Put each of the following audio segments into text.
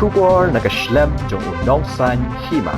Shubor nakaslem jong unongsan hima.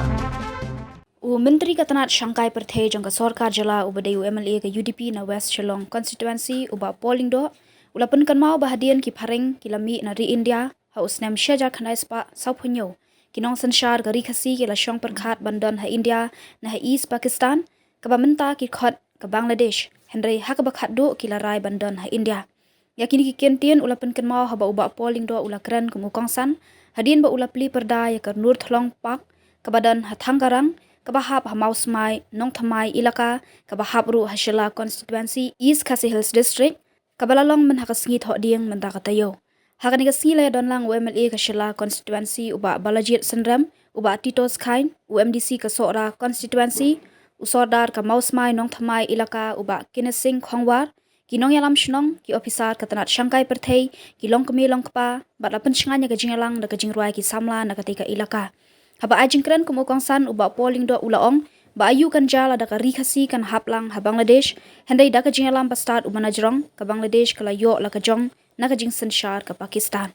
Menteri Katanat Shanghai Perthe jong ka Sarkar Jala ubadai UMLA ke UDP na West Shillong constituency uba polling do ulapan kan mau bahadian ki pharing kilami na ri India ha usnem shaja khanai spa sauphunyo kinong sanshar gari khasi ki la shong perkhat bandan ha India na ha East Pakistan ka bamenta ki khot ka Bangladesh henry ha ka bakhat do ki la rai bandan ha India yakini ki kentien ulapan kan mau ha ba uba polling do ulakran kumukongsan hadin ba ulapli perda ya ka Nur Thlong Park ka badan ha Thangarang kabahap hamaus mai nong thamai ilaka kabahap ru hashela constituency East Khasi Hills district kabalalong man hakasngi tho dieng man takatayo hakani kasngi le donlang UMLA kashela constituency uba Balajit Sandram uba Titos Khain UMDC kasora constituency usordar ka maus mai nong thamai ilaka uba Kinesing Khongwar kinong yalam shnong ki officer Katanat Shanghai Perthei ki long kami long kpa balapan shnganya ka jingalang na ka jingruai ki samla na katika ilaka haba ajingkran kumukongsan uba polling do ulaong ba ayu kan jala da ka rikhasi kan haplang ha Bangladesh hendai da ka jingalam pastat umana jrong ka Bangladesh kala yo la ka jong na ka jing sanshar ka Pakistan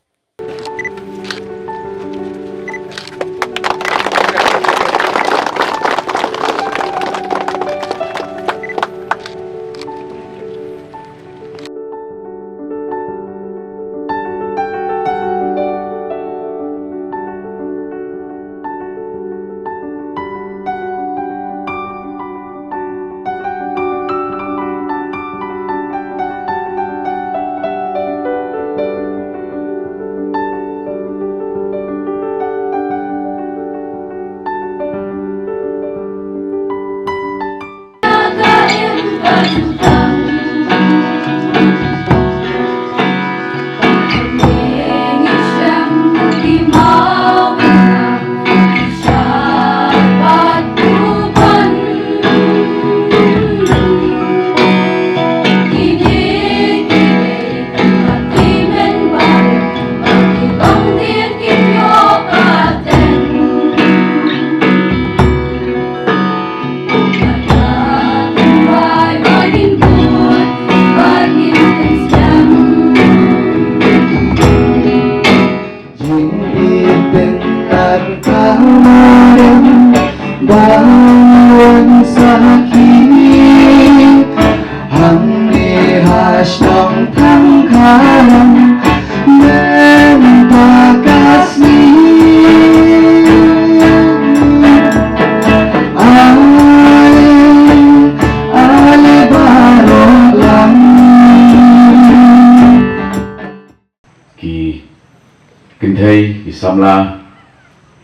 Kinthei ki samla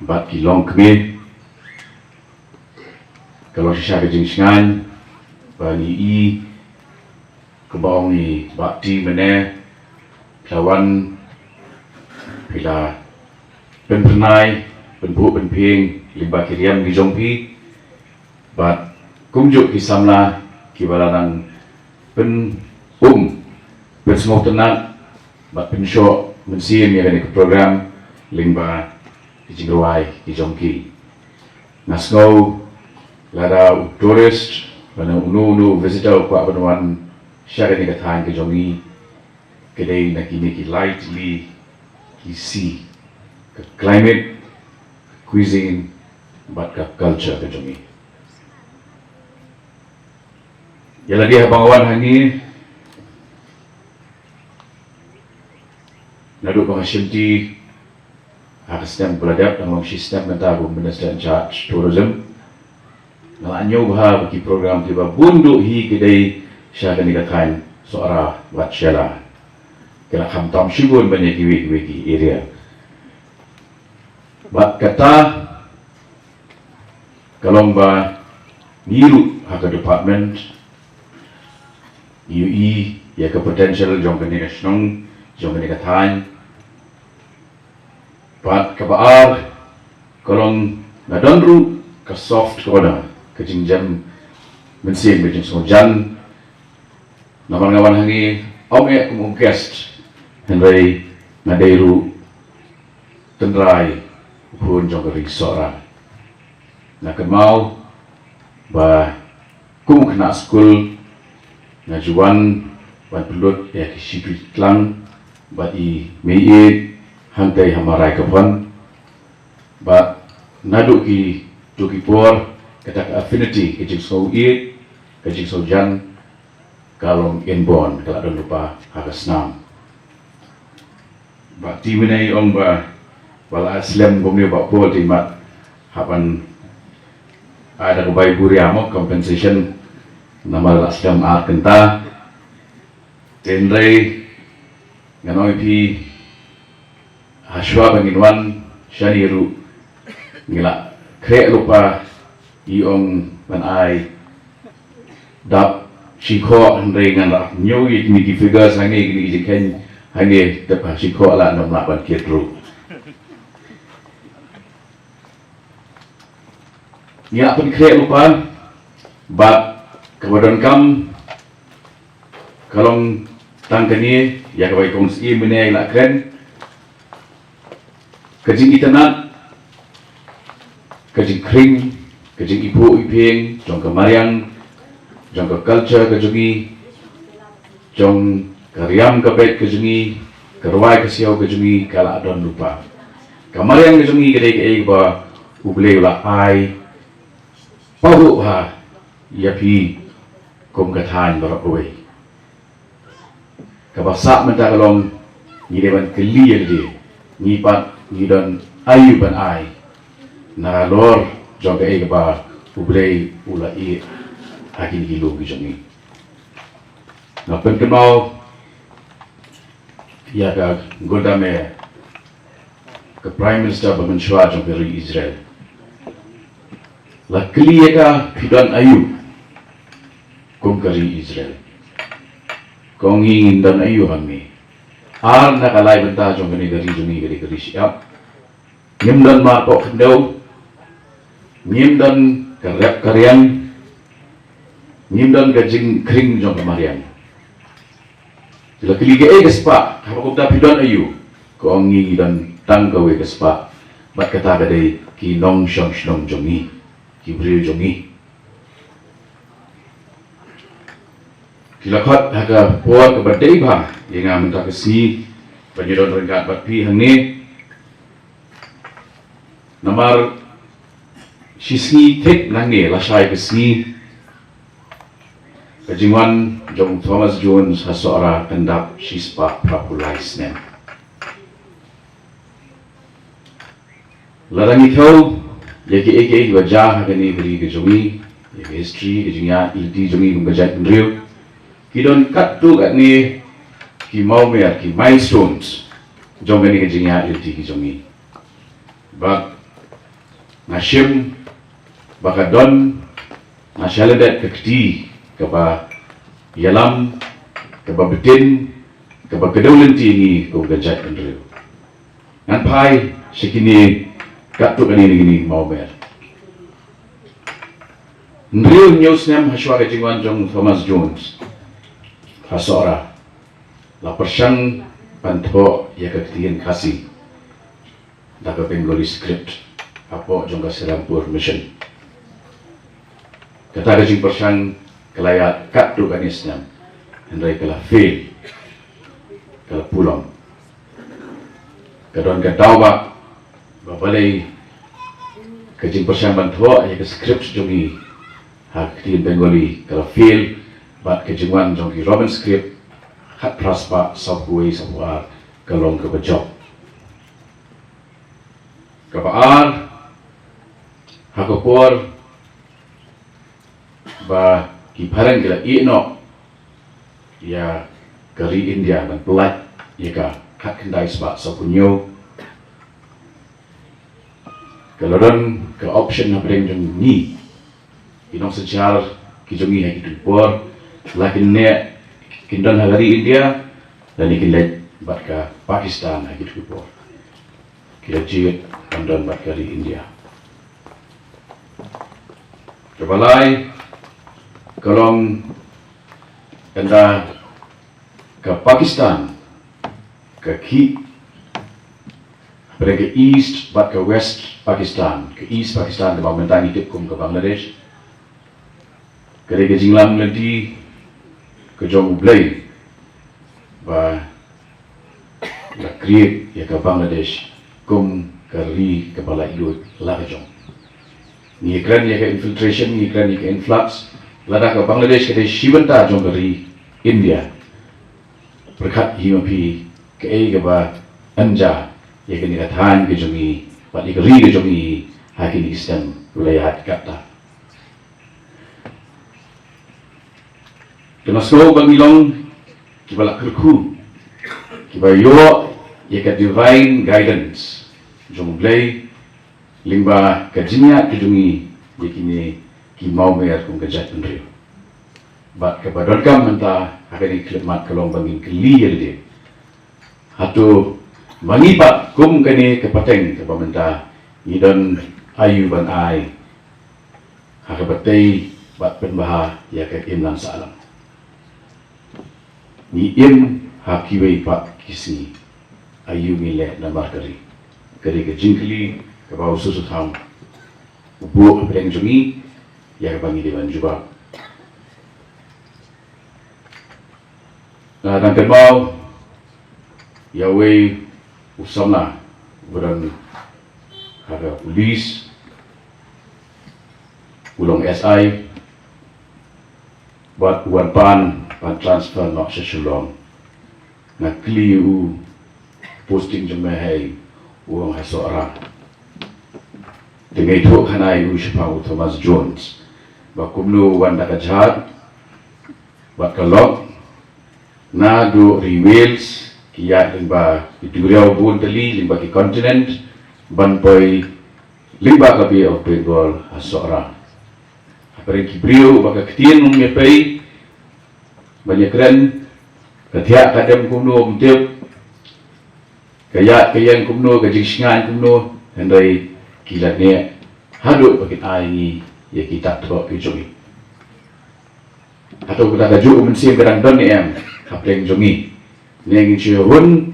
bat ki long kmi kalau shisha ke jingsngan ba ni I kebaong ni bakti mene lawan bila penpenai penbu penping limba kiriam di jongpi bat kumjuk ki samla ki balanang pen semua tenat bat pensyo mensiin ya kan program limba dijingruai di jongki nasngau lada tourist bana unu visitor kwa banwan syara ni kathan ke jongi kedai nakini ki lightly ki sea ke climate cuisine but ke culture ke jongi ya lagi abangawan hangi Nadu pengasyenti sistem beladap dalam sistem mentabu Minister in Charge Tourism. Nalanyo bah bagi program tiba bunduk hi kedai syah dan dikatakan suara buat syala. Kena khamtam syugun banyak wiki area. Bat kata kalau bah niru hak department UE ya ke potential jong kena nasional jong kena dikatakan Pat kabaar kolong nadonru ka soft koda ka jingjam mensin bejing sojan naman ngawan hangi ome kumung guest henry nadairu tendrai pun jong ri sora na kemau ba kumung kena school na juan ban pelut ya ki sipit lang ba I mei hantai hamarai kapon ba nadu ki tuki por kata affinity ke jing so i ke jing so jan kalong inborn kala don lupa hagas nam ba ti menai ong ba wala aslam gomne ba pol ti mat hapan ada kebai buriamo compensation nama aslam ar kenta tenrei nganoi pi haswa banginwan shaniru ngila kre lupa iong ban ai dap shiko handrei ngan la nyu yit ni ki figures hangi ni jiken hangi dap shiko ala nom la ban ketru ngila pun kre lupa bat kebadan kam kalong tangkani ya kabai kongsi menai la kren kajing itanat kajing kring kajing ipu iping jong kemariang jong ke culture kajungi jong karyam kabet kajungi kerwai kesiau kajungi kala adon lupa kemariang kajungi kedai ke ba uble la ai pahu ha yapi kum kathan barakoi kabasak menta kalong ni dewan keliya dia ni pat ni don ayu ban ai na lor jong ke ba ublei ula i hakin gilu gijongi na penkenau ya ka godame ke prime minister bamen shwa jong ke Israel la keliya ka pidon ayu kum kari Israel kong ingin dan ayu kami ar nakalay benta jong kani dari jungi kari kari siap ngim dan mapok kendau ngim dan karyak karyan ngim dan gajing kring jong kemarian sila kiliga gespa kapag pidon ayu kong ingin dan tangkawe gespa bat kata kadai ki nong shong shnong jongi ki bril jongi kilakot haga puar ke badai bah yang amenta kesni penyedon rengkat batpi hangne namar sisni tek nange lasai kesni kajingwan jong Thomas Jones hasora kendap sispa prapulais nem larang ikau yaki eke wajah hagani beri kejongi yaki history kejingnya ilti jongi kumbajat pendriu kidon kat tu kat ni ki mau mer ki milestones jong ni kejingnya ilti ki jongi bak nashim bakadon nasyaladat kekti kaba yalam kaba betin kaba kedaulanti ni ko gajat kendriu ngan pai sikini kat tu kan ni mau mer Ndriu news nem haswa kejingwan jong Thomas Jones hasora la persang panto ya kektian kasih dapat Bengali script apa jongga serampur mission kata kejing persang kelaya kat tu kanisnya hendai kala fail kala pulang kadon kadau ba balai kejing persang panto ya ke script jongi hak kektian Bengali kala fail bat kejingwan jongki Robin script hat praspa sabui sabuar kalong ke bejok kapaar hakopor ba kiparang kila ino ya kari India dan pelat ya ka hak kendai sebab sapunyo kaloran ke option na bring jong ni inong sejar kijongi haki tupor lakin ne kindan hari India dan ikin let bat ka Pakistan haki tupor kira jit kindan bat kari India kebalai kalong kanda ke Pakistan ke ki pada ke east bat ke west Pakistan ke east Pakistan ke pemerintahan hidup kum ke Bangladesh kare ke jinglam nanti ke jong ublay ba la create ya ke Bangladesh kum kari kepala iut lakajong. Ni iklan ya ke infiltration, ni iklan ya ke influx, lada ke Bangladesh ke Shibanta jong kari India. Berkat himapi ke ba anja ya ke nikatahan ke jongi, pat ikari ke jongi hakin sistem wilayah kata. Kenasko bangilong kibala kerku, kibayo ya ke divine guidance, jong blay limba kajinya kejungi yakini ki mau mer kung kajat penrio. Bat kabadon kam menta akan iklimat kalong bangin keli yelde. Hatu mangipat kum kani kepateng ke pementa idon ayu ban ai. Hakabatay bat penbaha ya ke imlan salam. Ni im hakiwei pak kisi ayu mile namar kari. Kari ke jingkli kabau susut ham buok pedang jungi ya bangi dewan juga. Nah dan kebau yawe usamna buran ada polis ulong SI buat pan transfer nak sesulong nak kliu posting jemahai uang hasorang dengan itu kanai ushpau Thomas Jones bakumnu wanda kajhat bat kalok na do reveals kiat limba iduriau bun tali limba ki continent banpoi limba kapi of Bengal asora apare kibrio baka ketien mengepai banyak keren ketiak kadam kumno mtep kayat kayan kumno kajisngan kumno hendai kilat ni haduk bagi ai ya kita terok kejongi atau kita kaju mensi gerang don ni em kapleng jongi ni ngin chehun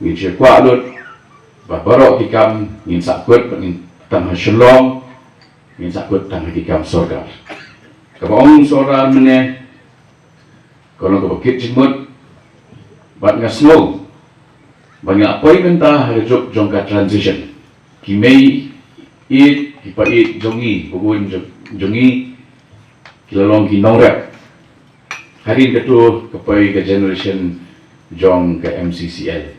ngin che kwa lut ba barok dikam ngin sakut ngin tang shlong ngin sakut tang dikam sorga kabong sora mene kalau ko bakit jimut bat ngasno banyak appointment ta hajuk jongka transition kimei kipai jongi bugun jongi kilalong kinongrep hari ketu kepai ke generation jong ke MCCL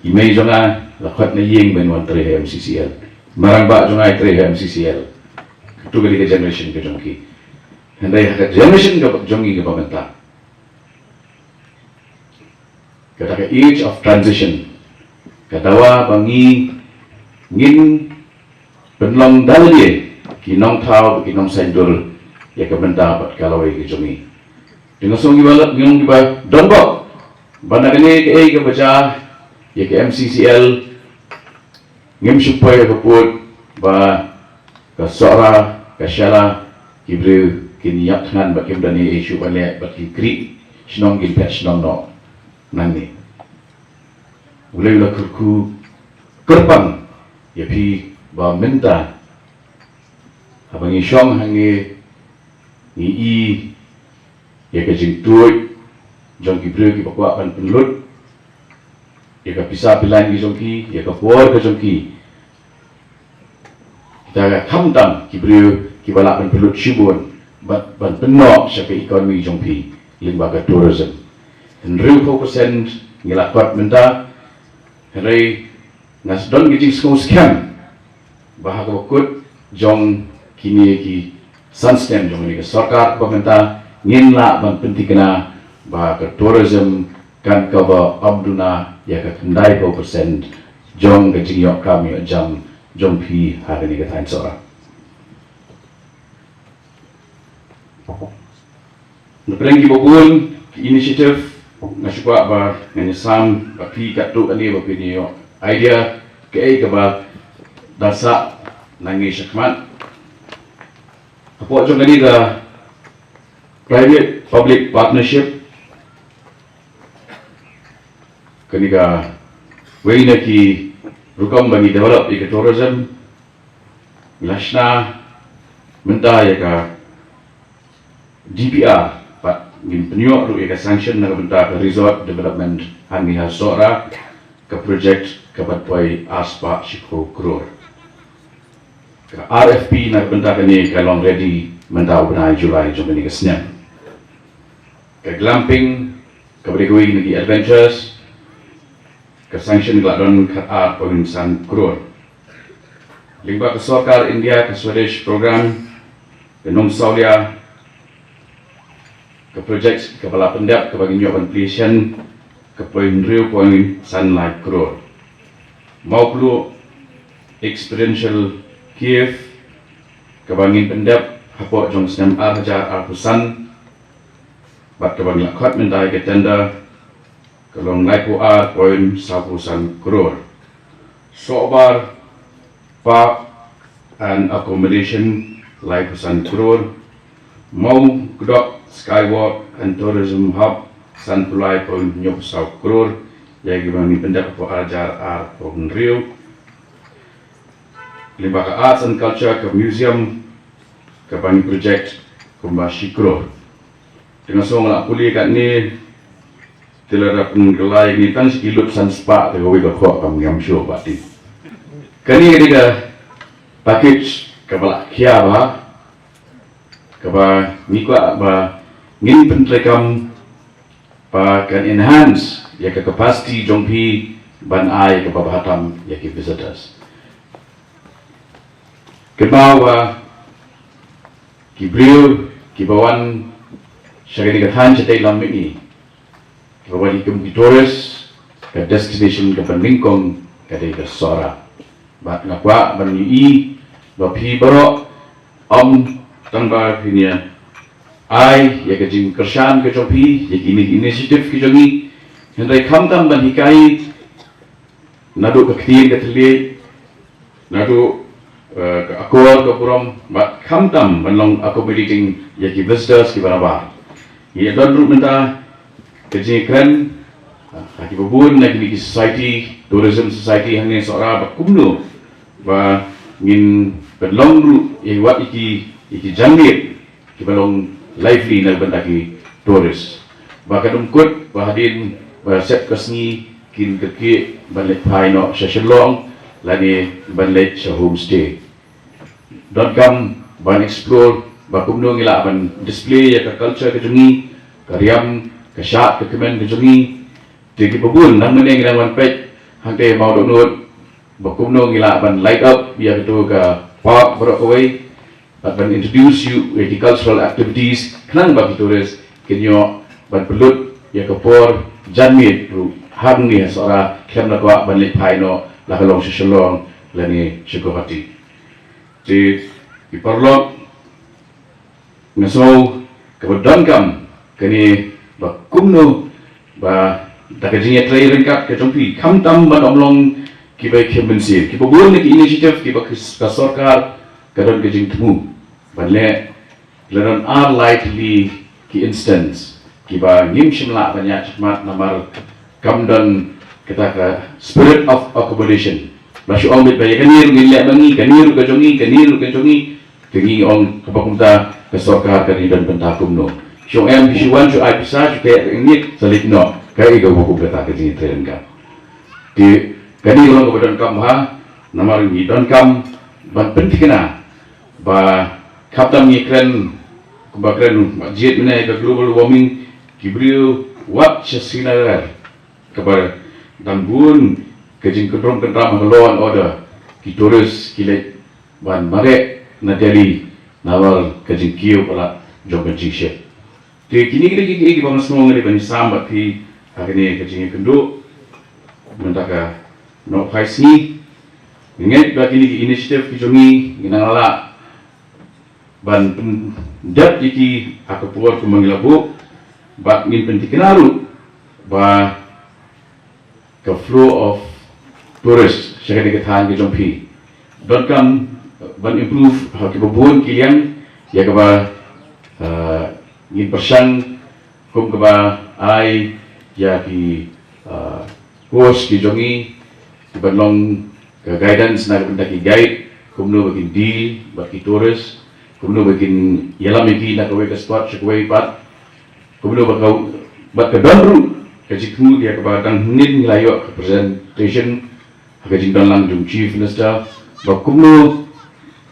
imei jonga lakhat na yeng benwan tre MCCL marang ba jonga tre MCCL ketu ke generation ke jongki hendai ke generation ke jongi ke pamenta kata ke age of transition katawa bangi ngin penlong dalye kinong tau kinong sendur ya kebenda bat kalawai ke jongi dengan songi balap ngong ba donbok banda kene ke baca ya ke MCCL ngim supaya kaput ba ka sora ka syala kibre kinyak ngan ba kim dani isu bale ba kri snong gil pet snong no nani ulai la kurku kerpang ya pi ba minta abang isyong hangi ni i ya ka jingtuit jong kibre ki bakwa pan penlut ya ka pisah pilan ki jongki ya ka por ka jongki kita ka khamtam kibre ki balak pan penlut shibun ban penok sa ka ekonomi jongpi limba ka tourism and real focus and ngilakot minta rai nasdon gijing skong scam bahaga wakut jong kini ki sunstem jong ni sarkar pemerintah nginla ban pentikna bahaga tourism kan kaba abduna ya ka kendai 4% jong gijing yok kami jam jong pi hari ni ka tain sora Napeleng kibobun inisiatif nasuka ba nganyasam papi katu ani ba pinyo idea ke ba dasa nangi syakmat apo jong ani da private public partnership kaniga wayna ki rukam bagi develop ecotourism lashna menta ya ka DPR ngin penyok ru eka sanction na benda ke resort development hangi hasora ke project kabat poi aspa shiko kror. RFP nak bentak ni kalong ready mentau benai Julai jom ni kesnya. Glamping, kabregui nagi adventures, sanction gladon kat poin san kror. Lingba ke Sarkar India ke Swadesh program ke Nong Saulia ke project ke bala pendap ke bagi nyoban pelisian ke poin real poin sunlight kror. Mau perlu experiential Kiev ke bangin pendap hapok jong senam hajar arpusan bat ke bangin lakot mentai ke tenda ke long laipo poin sapusan kror. Sobar park and accommodation like San Kror, Mau Gdok Skywalk and Tourism Hub San Pulai Pon Nyop South Kror, yang bagi pendapat ajar art Pon Rio, Lembaga Arts and Culture ke Museum ke bagi project Kumbashi Kror. Dengan semua kuliah kat ni, telah pun gelai ni kan sekilut san spa tergawi ke kok kami yang show pasti. Kani ketika package kepala kia bah, kepala mikwa bah, ngin pentrekam kan enhance ya ke capacity jongpi ban ai ke bahatam ya ke visitors. Kebawa kibriu kibawan syagani kathan cetai lamik ni. Kebawa di tourist ke destination ke peningkong ke dari Sora. Bat ngakwa ban yi bapi barok tangba pinia ai ya kejing kersan ke jopi ya kini inisiatif ke jongi hendai kamtam ban hikai nadu ke ktiin ke telie nadu ke akor ke purom bat kamtam ban long accommodating ya ki visitors ki barabar ya don ru menta kejing keren haki babun na kini society tourism society hangin seorang bakumno ba ngin belong ru ye wat iki jangit ki belong lively na bentaki tourist ba kadungkut ba hadin ba set kasni kin keke banlet pai no shalong lani banlet sa homestay don kam ban explore ba kumno ngila ban display ya ka culture ke jungi karyam ka shot ke kemen ke jungi tiki babun nang meneng nang pet hangte mau donut bakumno ngila ban light up biar itu ke park berokawai ban introduce you to cultural activities kenang bagi turis kenyo ban pelut ya ke por janmit ru hang ni seorang kem nak buat ban lipai no la kalong shalong lani syukurati di diperlok ngaso kebedan kam kini bakumno ba dakajinya tray ringkat ke jompi kam tam ban omlong kibai kemensir kiba buat ni inisiatif kiba Sarkar kadang kejing temu banle leran likely ki instance kiba ngim shimla banyak cakmat namar kamdan kita ke spirit of accommodation masuk ong bit bayi kanir ngilak bangi kanir ke jongi tengi ong kepakumta ke Sarkar kani dan pentakum no syong em bisuan syong ai bisa syong ini salit no kai ga buku kata kejing tren ka di kani orang kepada kam ha namar ni don kam ban pentikna ba kaptam ni kren kubakren masjid menai ke global warming kibriu wat chesinar kepada dambun kejing kedrom kedram law and order ki tourist kilet ban mare na Delhi nawal kejing kiu pala jogan jishe ti kini ki bang semua ngali ban sambat ki akini kejing kenduk mentaka no paisi ingat bagi ni inisiatif kijongi ginangala ban pendat iki aku puat kumangilabu bat ngin pentikinaru ba ke flow of tourist syakadi kethan kijompi don kam ban improve hakibubun kilian ya kaba ngin persang kum kaba ai ya ki course kijongi Ibanlong ke guidance na benda ki guide kumno bagin deal bagi tourist kumno bagin yalam iki na kawai ka spot syakawai pat kumno bakau bak ke donru kajikmu dia ke badang nin ngelayo ke presentation kajing dalang jong chief minister bakumno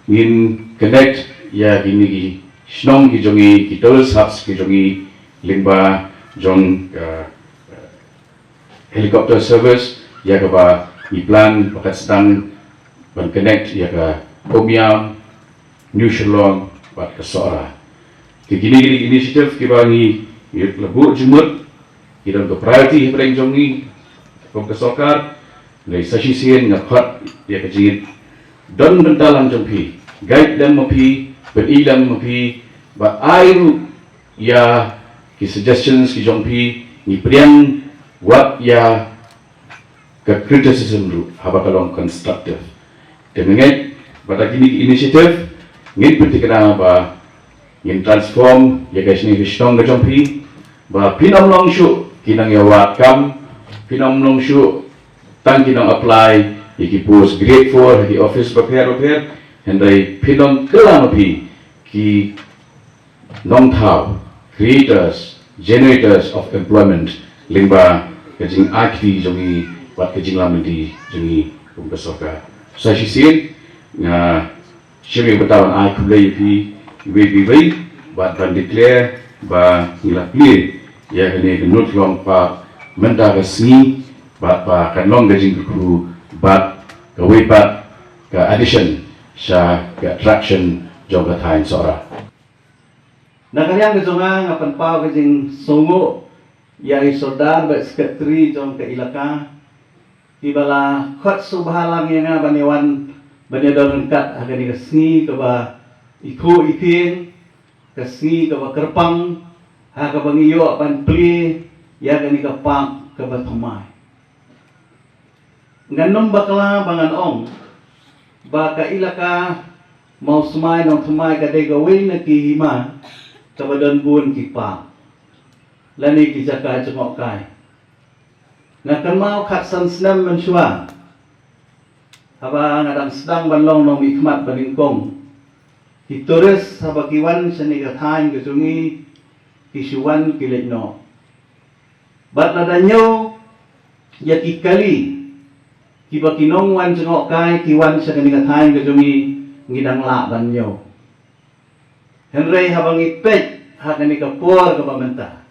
ngin connect ya kini ki snong ki jongi ki tol saps ki jongi limba jong helicopter service ya ka ba i plan pakat sedang ban connect ya ka Komiam New Shillong bat ka Sora ki gini initiative ki ba ni lebu jumut ki dong ka priority hibreng jongi kong ka sokar nei sasisian ngakhat ya ka jingit don bentalang jongpi guide them mapi berilam mapi ba airu ya ki suggestions ki jongpi ni priang what ya ke criticism ru haba kalong constructive demenget pada kini initiative ngin petikana ba ngin transform ya guys ni vishnong ga jongpi ba pinam long shu kinang ya wat kam pinam long shu tang kinang apply iki post grade 4 ki office prepare hendai pinam kelamapi ki nong thau creators generators of employment limba kajing akti jongi wat kajing lamdi jongi umpesoka sasisin nga shimi betawan ai kulai pi we wat ban declare ba ngilapli ya hene nut long pa menta resmi ba kanlong kajing ku bat ke wipat ke addition sa ke attraction jong katain sora nakaliang kejonga ngapan pau kajing songo yang isodar ba sekretari jong ke ilaka ibala khot subhalang yang banewan banedon kat agani kesni ke ba iku ipin kesni ke ba kerpang ha ke bangiyo ban pli ya gani ke pang ke ba thomai nganom bakla bangan ong ba ka ilaka mau semai nong thomai ka de gawin na ki hima ka badan bun ki pa lani ki jaka jengok kai ngakan mau khat san snam menshua haba ngadang sedang banlong nong hikmat baningkong ki turis haba kiwan seni ka thain ke jungi ki shuwan ki lekno bat ladanyo ya ki kali ki ba kinong wan jengok kai kiwan sa kani ka thain ke jungi ngidang la banyo henrei habang ipet ha kani ka por ka pamenta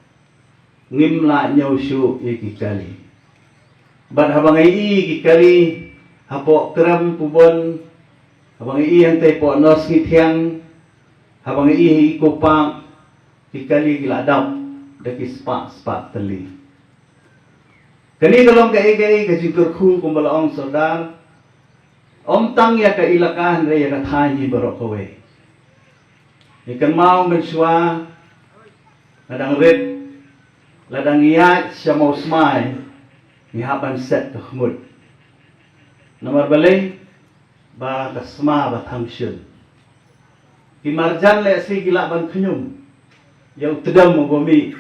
ngimla nyaw shu iki kali bat habang ai iki kali hapo kram pubon habang ai hante po nos ngithiang habang ai kopang ikali giladap daki spa teli kani kalong kai ka jikur khu kumbalaong sodar om tang ya ka ilakahan re ya ka thani barok kowe ikan mau mensua ladang red ladang iya siya mau smai ni haban set ka khmud nomor balay ba kasma ba thamshun ki marjan le asli gila ban khunyum ya utdam mo gomi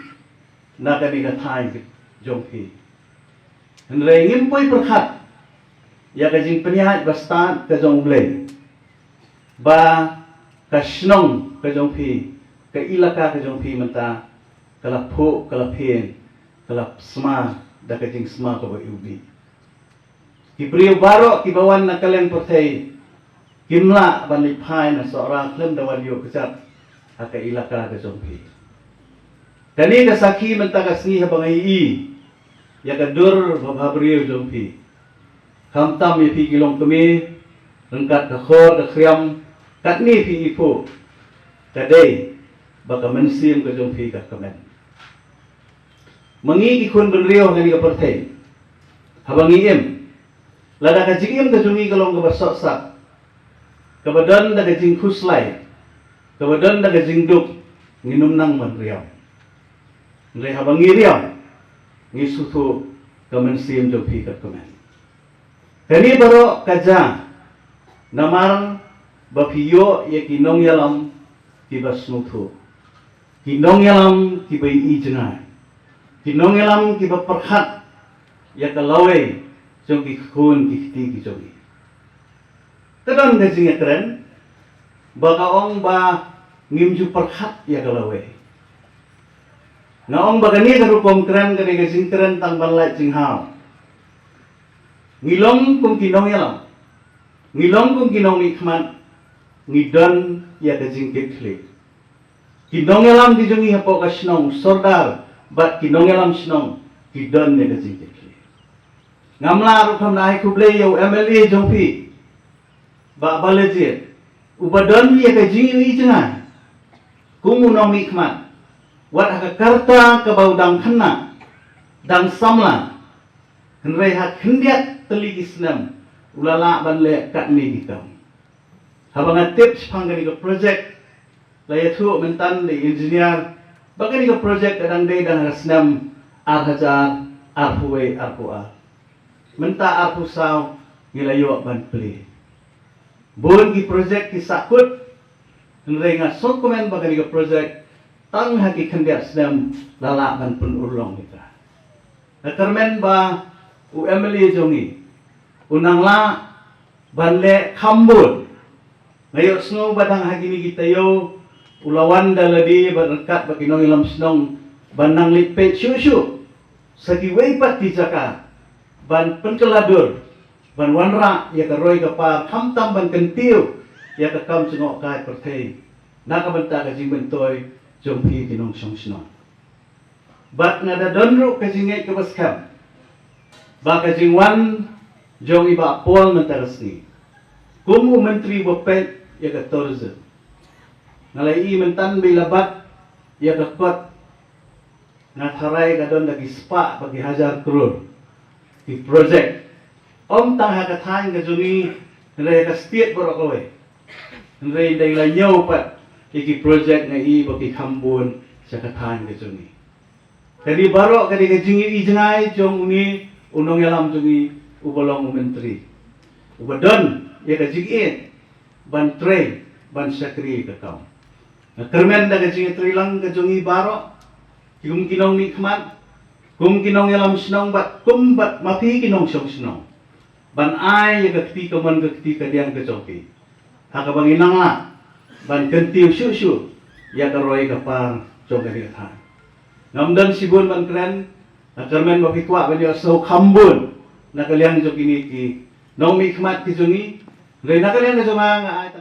na kani ka thai jongpi Henry ngimpoy perkhat ya kajing penyahat bastan ke jong blay ba kasnong ke jong pi ke ilaka ke jong pi menta kala pho kala phen kala sma da kajing sma ko ba ubi ki priyo baro ki bawan na kaleng porthei kimla ban li phai na sora klem da walio kecap aka ilaka ke jong pi kani ka sakhi menta ka sni habangai i ya kadur babhabriyo jongpi kamtam ya pi kilong kami rengkat ka khor ka khriam katni pi ipo kadai baka mensim ka jongpi ka kamen mangi ki khun benriyo ngani ka perthei habangi em lada ka jingim ka jongi kalong ka basok sak ka badan da ka jing khuslai ka badan da ka jing duk nginum nang benriyo ngai habangi riyo ngisutu kemensim jopi ka kemen kani baro kaja namarang bapiyo ya kinong yalam kibasnutu kinong yalam kibai ijna kinong yalam kibaperhat ya kalawe jong kikhun kikti kijogi tadang gajing keren baka ong ba ngimju perhat ya kalawe ngaong bagani karupong keren kani gajing keren tang balai jing hao ngilong kung kinong yalam, ngilong kung kinong ikmat, ngidon ya ka jingkit kli. Kinong yalam di jungi hapo ka sinong sordar, bat kinong yalam sinong kidon ya ka jingkit kli. Ngamla rukam na kuble yo MLA jongpi, ba balajit, ubadon ya ka jingi jangan, kumunong ikmat, wat haka karta kabaudang kena, dang samla, henrei hak hendiat teli Islam, ulala banle kat ni kita. Habang tips pangkani ke projek, laya tu mentan di engineer, bagani ke projek kadang day dan Islam arhajar, arhuwe, arhuar. Menta arhusau gilayo ban pli. Bon ki projek ki sakut, henrei ngasok komen bagani ke projek, tang haki hendiat Islam lala ban pun urlong kita. Nakarmen ba UMLA jongi, unangla banle kambut. Ngayon snow badang hagini kita yo ulawan daladi berkat bakinong ilam snong banang lipet syusyu sagi weipat di jaka ban penkeladur ban wanra ya karoy kapar kamtam ban kentiu ya kakam sengok kai pertei nakabenta kajing bentoy jompi kinong song snong bat ngada donru kajingai kebaskam ba kajing wan jong iba pol mentarasni kumu menteri bopet ya ka tourism. Nalai mentan bilabat ya ka kot ngatharai ka don lagi spa bagi hajar krul di project. Om tang ha ka thain ka juni nalai ka state borok kowe. Nalai dai la nyau pat iki project ngai bagi khambun sa ka thain ka juni. Jadi barok ka di ka jingi ijengai jong uni unong yalam jungi ubolong menteri. Ubadon ya ka jigit ban train ban sakri ka kaum. Na kermen da ka jigit trilang ka jungi baro kum kinong mikmat kum kinong yalam sinong bat kum bat mapi kinong song sinong. Ban ai ya ka kti ka man ka kti ka diang ka joki. Ha ka bang inang la ban kentiu syu ya ka roy ka par jong ka ha. Ngamdan sibun ban kren na kermen mapi kwa ban yo so khambun na kaliang joki ni ki nong mikmat ki jungi Rena kalian na jumanga ay